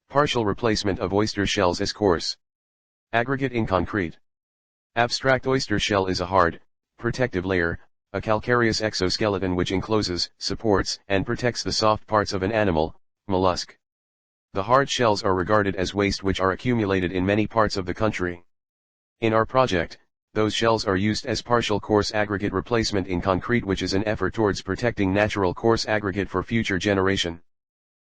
Partial replacement of oyster shells as coarse aggregate in concrete. Abstract oyster shell is a hard, protective layer, a calcareous exoskeleton which encloses, supports, and protects the soft parts of an animal, mollusc. The hard shells are regarded as waste which are accumulated in many parts of the country. In our project, those shells are used as partial coarse aggregate replacement in concrete, which is an effort towards protecting natural coarse aggregate for future generation.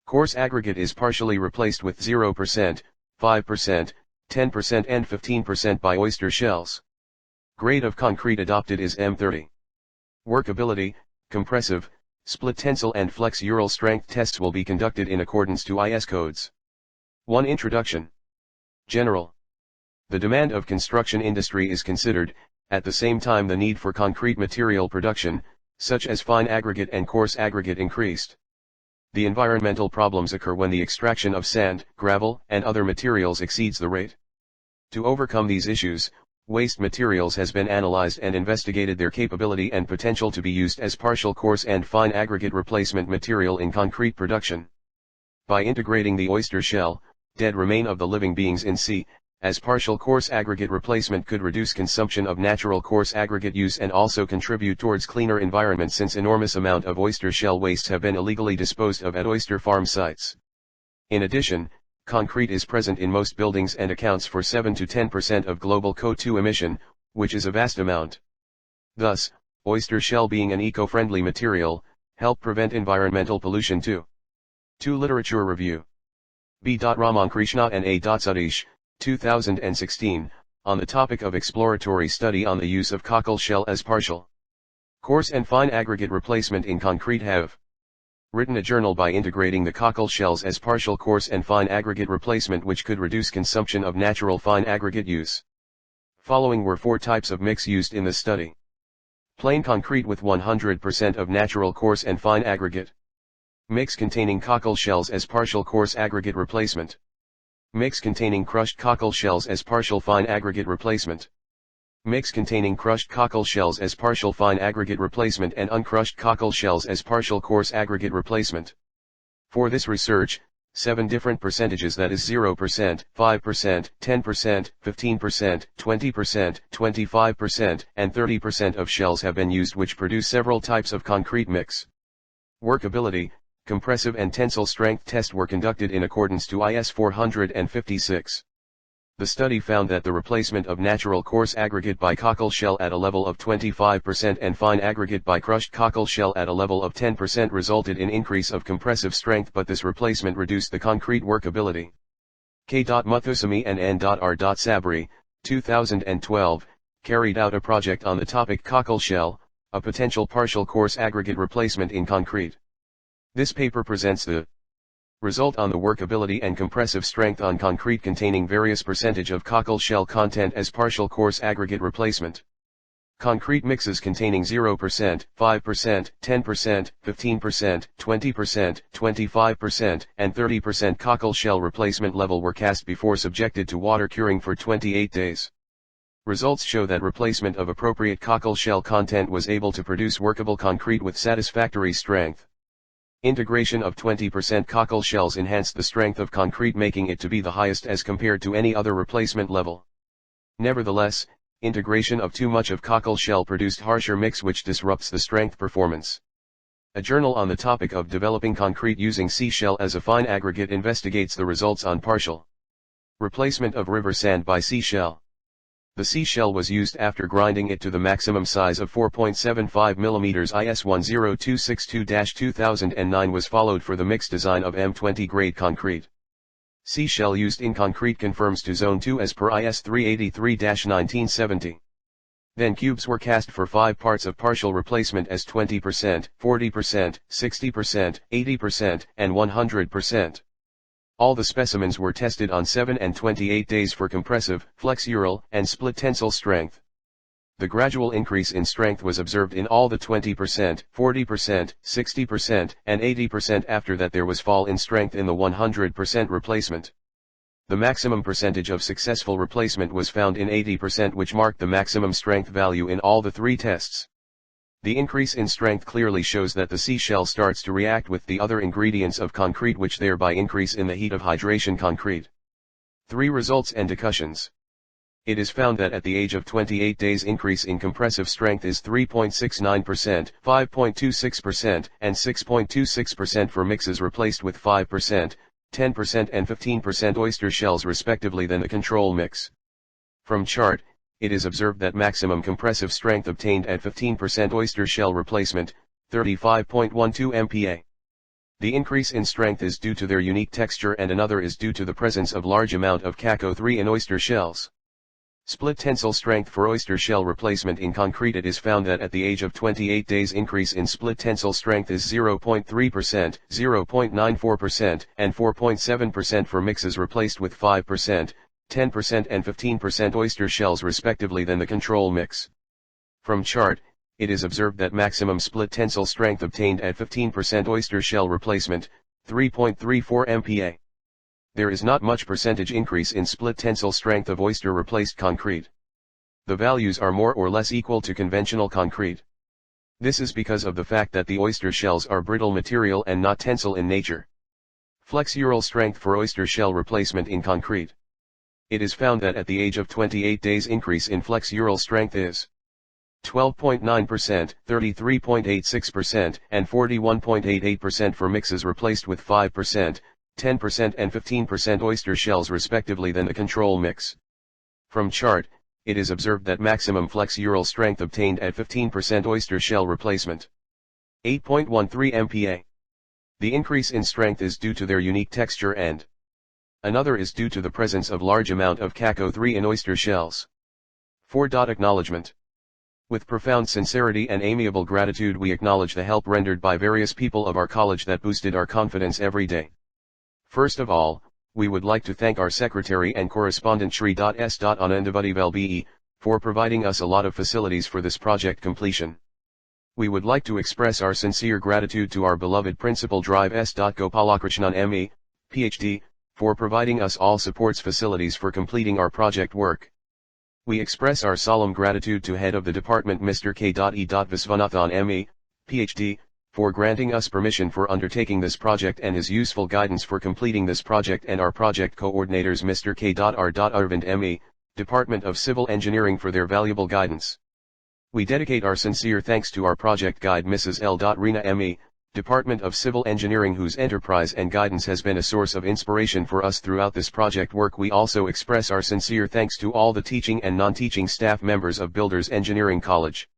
Coarse aggregate is partially replaced with 0%, 5%, 10% and 15% by oyster shells. Grade of concrete adopted is M30. Workability, compressive, split tensile and flexural strength tests will be conducted in accordance to IS codes. 1. Introduction. General. The demand of construction industry is considered, at the same time the need for concrete material production, such as fine aggregate and coarse aggregate, increased. The environmental problems occur when the extraction of sand, gravel, and other materials exceeds the rate. To overcome these issues, waste materials has been analyzed and investigated their capability and potential to be used as partial coarse and fine aggregate replacement material in concrete production. By integrating the oyster shell, dead remain of the living beings in sea, as partial coarse aggregate replacement could reduce consumption of natural coarse aggregate use and also contribute towards cleaner environment, since enormous amount of oyster shell wastes have been illegally disposed of at oyster farm sites. In addition, concrete is present in most buildings and accounts for 7 to 10% of global CO2 emission, which is a vast amount. Thus, oyster shell, being an eco-friendly material, help prevent environmental pollution too. 2. Literature review. B. Ramankrishna and A. Satish, 2016, on the topic of exploratory study on the use of cockle shell as partial coarse and fine aggregate replacement in concrete have written a journal by integrating the cockle shells as partial coarse and fine aggregate replacement, which could reduce consumption of natural fine aggregate use. Following were 4 types of mix used in the study. Plain concrete with 100% of natural coarse and fine aggregate. Mix containing cockle shells as partial coarse aggregate replacement. Mix containing crushed cockle shells as partial fine aggregate replacement. Mix containing crushed cockle shells as partial fine aggregate replacement and uncrushed cockle shells as partial coarse aggregate replacement. For this research, 7 different percentages, that is 0%, 5%, 10%, 15%, 20%, 25%, and 30% of shells have been used, which produce several types of concrete mix. Workability, compressive and tensile strength tests were conducted in accordance to IS 456. The study found that the replacement of natural coarse aggregate by cockle shell at a level of 25% and fine aggregate by crushed cockle shell at a level of 10% resulted in increase of compressive strength, but this replacement reduced the concrete workability. K. Muthusamy and N. R. Sabri, 2012, carried out a project on the topic cockle shell, a potential partial coarse aggregate replacement in concrete. This paper presents the result on the workability and compressive strength on concrete containing various percentage of cockle shell content as partial coarse aggregate replacement. Concrete mixes containing 0%, 5%, 10%, 15%, 20%, 25%, and 30% cockle shell replacement level were cast before subjected to water curing for 28 days. Results show that replacement of appropriate cockle shell content was able to produce workable concrete with satisfactory strength. Integration of 20% cockle shells enhanced the strength of concrete, making it to be the highest as compared to any other replacement level. Nevertheless, integration of too much of cockle shell produced harsher mix, which disrupts the strength performance. A journal on the topic of developing concrete using seashell as a fine aggregate investigates the results on partial replacement of river sand by seashell. The seashell was used after grinding it to the maximum size of 4.75 mm. IS 10262-2009 was followed for the mixed design of M20 grade concrete. Seashell used in concrete conforms to Zone 2 as per IS 383-1970. Then cubes were cast for 5 parts of partial replacement as 20%, 40%, 60%, 80%, and 100%. All the specimens were tested on 7 and 28 days for compressive, flexural, and split tensile strength. The gradual increase in strength was observed in all the 20%, 40%, 60%, and 80%. After that there was fall in strength in the 100% replacement. The maximum percentage of successful replacement was found in 80%, which marked the maximum strength value in all the 3 tests. The increase in strength clearly shows that the seashell starts to react with the other ingredients of concrete, which thereby increase in the heat of hydration concrete. 3 results and decussions. It is found that at the age of 28 days increase in compressive strength is 3.69%, 5.26%, and 6.26% for mixes replaced with 5%, 10% and 15% oyster shells respectively than the control mix. From chart, it is observed that maximum compressive strength obtained at 15% oyster shell replacement, 35.12 MPa. The increase in strength is due to their unique texture and another is due to the presence of large amount of CaCO3 in oyster shells. Split tensile strength for oyster shell replacement in concrete. It is found that at the age of 28 days increase in split tensile strength is 0.3%, 0.94%, and 4.7% for mixes replaced with 5%, 10% and 15% oyster shells respectively than the control mix. From chart, it is observed that maximum split tensile strength obtained at 15% oyster shell replacement, 3.34 MPa. There is not much percentage increase in split tensile strength of oyster replaced concrete. The values are more or less equal to conventional concrete. This is because of the fact that the oyster shells are brittle material and not tensile in nature. Flexural strength for oyster shell replacement in concrete. It is found that at the age of 28 days increase in flexural strength is 12.9%, 33.86%, and 41.88% for mixes replaced with 5%, 10% and 15% oyster shells respectively than the control mix. From chart, it is observed that maximum flexural strength obtained at 15% oyster shell replacement, 8.13 MPa. The increase in strength is due to their unique texture and another is due to the presence of large amount of CaCO3 in oyster shells. 4. Acknowledgement. With profound sincerity and amiable gratitude we acknowledge the help rendered by various people of our college that boosted our confidence every day. First of all, we would like to thank our secretary and correspondent Shri.S. Anandavadi for providing us a lot of facilities for this project completion. We would like to express our sincere gratitude to our beloved Principal Drive S. Gopalakrishnan ME, PhD, for providing us all supports facilities for completing our project work. We express our solemn gratitude to Head of the Department Mr. K. E. Viswanathan ME, PhD, for granting us permission for undertaking this project and his useful guidance for completing this project, and our project coordinators Mr. K. R. Arvind ME, Department of Civil Engineering for their valuable guidance. We dedicate our sincere thanks to our project guide Mrs. L. Reena ME, Department of Civil Engineering, whose enterprise and guidance has been a source of inspiration for us throughout this project work. We also express our sincere thanks to all the teaching and non-teaching staff members of Builders Engineering College.